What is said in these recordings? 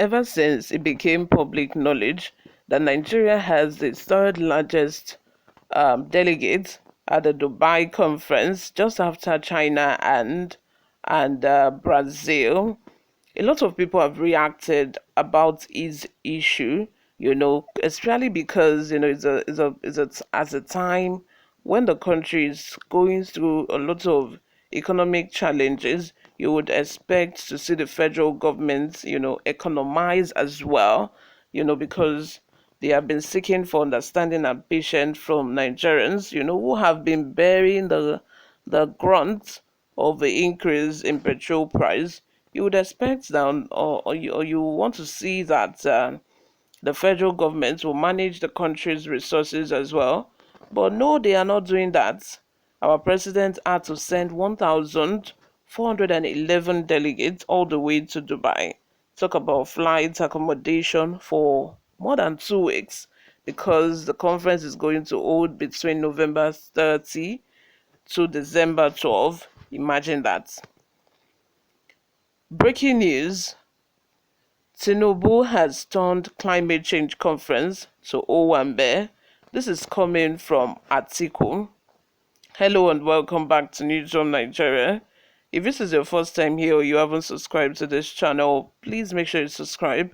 ever since it became public knowledge that Nigeria has the third largest delegates at the Dubai conference, just after China and Brazil. A lot of people have reacted about his issue, especially because it's at a time when the country is going through a lot of economic challenges. You would expect to see the federal government, economize as well, because they have been seeking for understanding and patience from Nigerians, who have been bearing the grunt of the increase in petrol price. You would expect that, or you want to see that the federal government will manage the country's resources as well. But no, they are not doing that. Our president had to send 1,411 delegates all the way to Dubai. Talk about flights, accommodation for more than 2 weeks, because the conference is going to hold between November 30 to December 12. Imagine that. Breaking news: Tinubu has turned climate change conference to Owambe. This is coming from Atiku. Hello and welcome back to Newsroom Nigeria. If this is your first time here or you haven't subscribed to this channel, please make sure you subscribe,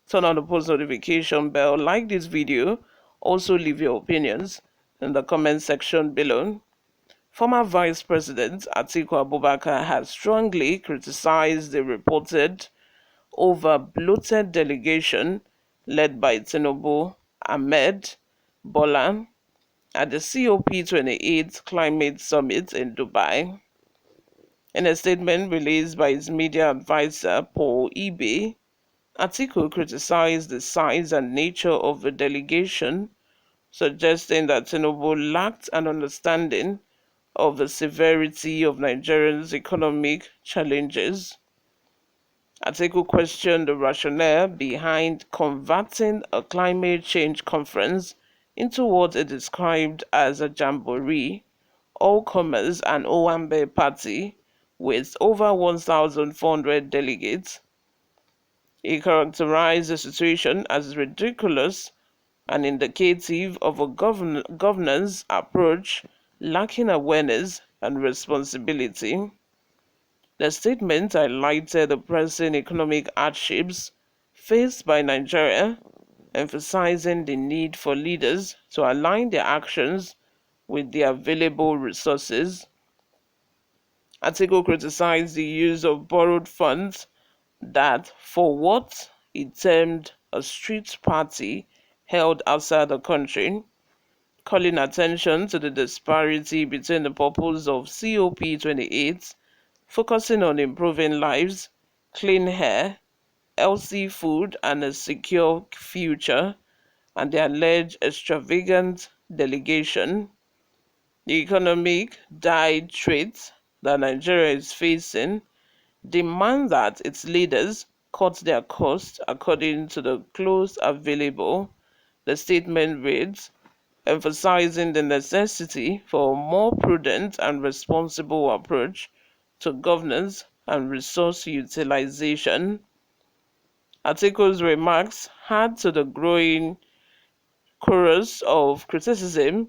turn on the post notification bell, like this video, also leave your opinions in the comment section below. Former Vice President Atiku Abubakar has strongly criticized the reported over bloated delegation led by Tinubu Ahmed Bola at the COP28 Climate Summit in Dubai. In a statement released by his media advisor Paul Ibe, Atiku criticized the size and nature of the delegation, suggesting that Tinubu lacked an understanding of the severity of Nigeria's economic challenges. Atiku questioned the rationale behind converting a climate change conference into what it described as a jamboree, all comers and Owambe party with over 1,400 delegates. He characterized the situation as ridiculous and indicative of a governance approach lacking awareness and responsibility. The statement highlighted the pressing economic hardships faced by Nigeria, emphasizing the need for leaders to align their actions with the available resources. Atiku criticized the use of borrowed funds that, for what he termed a street party, held outside the country, calling attention to the disparity between the purpose of COP28, focusing on improving lives, clean air, healthy food, and a secure future, and the alleged extravagant delegation. The economic dire threats that Nigeria is facing demand that its leaders cut their costs according to the close available. The statement reads, emphasizing the necessity for a more prudent and responsible approach to governance and resource utilization. Atiku's remarks add to the growing chorus of criticism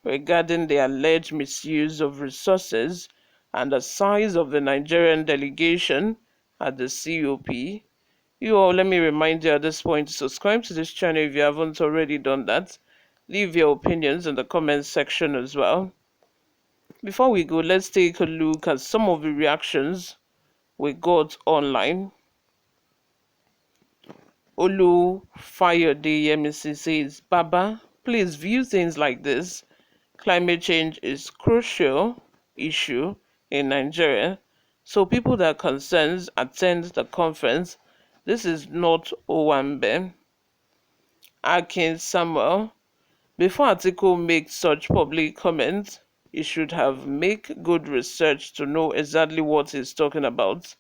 regarding the alleged misuse of resources and the size of the Nigerian delegation at the COP. You all, let me remind you at this point to subscribe to this channel if you haven't already done that. Leave your opinions in the comment section as well. Before we go, let's take a look at some of the reactions we got online. Olu Fayode Yemisi says, Baba, please view things like this. Climate change is crucial issue in Nigeria, so people that concerns attend the conference. This is not Owambe. Akin Samuel, before Atiku makes such public comments, he should have made good research to know exactly what he's talking about.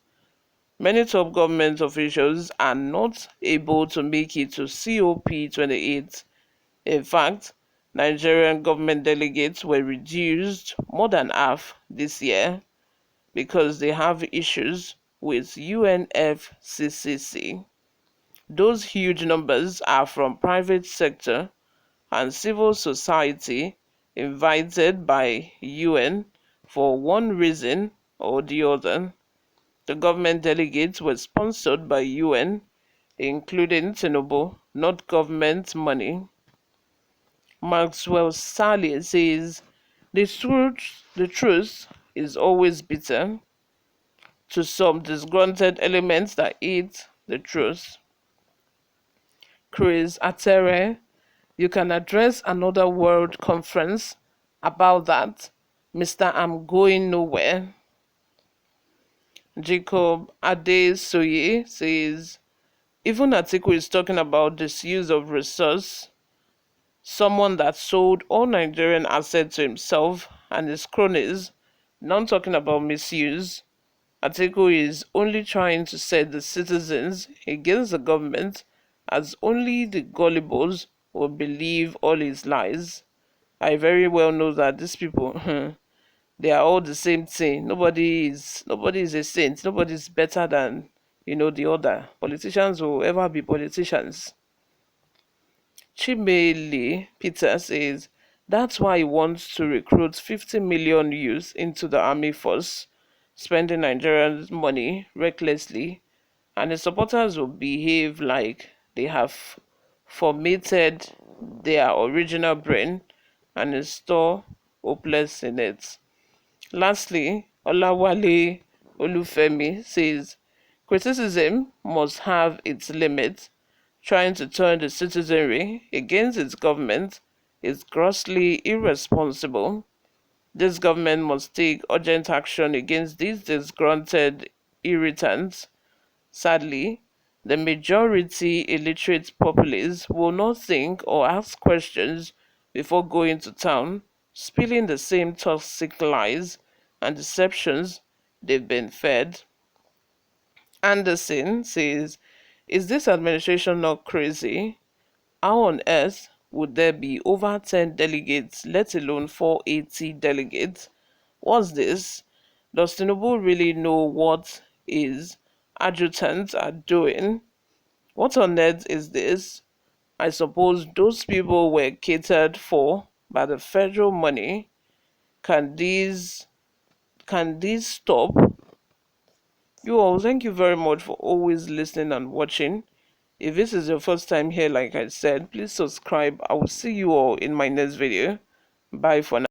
Many top government officials are not able to make it to COP28. In fact, Nigerian government delegates were reduced more than half this year because they have issues with UNFCCC. Those huge numbers are from private sector and civil society invited by UN for one reason or the other. The government delegates were sponsored by UN, including Tinubu, not government money. Maxwell Sally says the truth is always bitter to some disgruntled elements that eat the truth. Chris Atere, you can address another world conference about that. Mr. I'm going nowhere. Jacob Adesoye says, even Atiku is talking about disuse of resource, someone that sold all Nigerian assets to himself and his cronies, not talking about misuse. Atiku is only trying to set the citizens against the government, as only the gullibles will believe all his lies. I very well know that these people, they are all the same thing. Nobody is a saint. Nobody is better than the other. Politicians will ever be politicians. Chimele Peter says that's why he wants to recruit 50 million youths into the army force, spending Nigerians' money recklessly, and his supporters will behave like they have formatted their original brain and install hopeless in it. Lastly, Olawale Olufemi says criticism must have its limits. Trying to turn the citizenry against its government is grossly irresponsible. This government must take urgent action against these disgruntled irritants. Sadly, the majority illiterate populace will not think or ask questions before going to town, spilling the same toxic lies and deceptions they've been fed. Anderson says, is this administration not crazy? How on earth would there be over 10 delegates, let alone 480 delegates? What's this? Does Tinubu really know what his adjutants are doing? What on earth is this? I suppose those people were catered for by the federal money. Can these stop? You all, thank you very much for always listening and watching. If this is your first time here, like I said, please subscribe. I will see you all in my next video. Bye for now.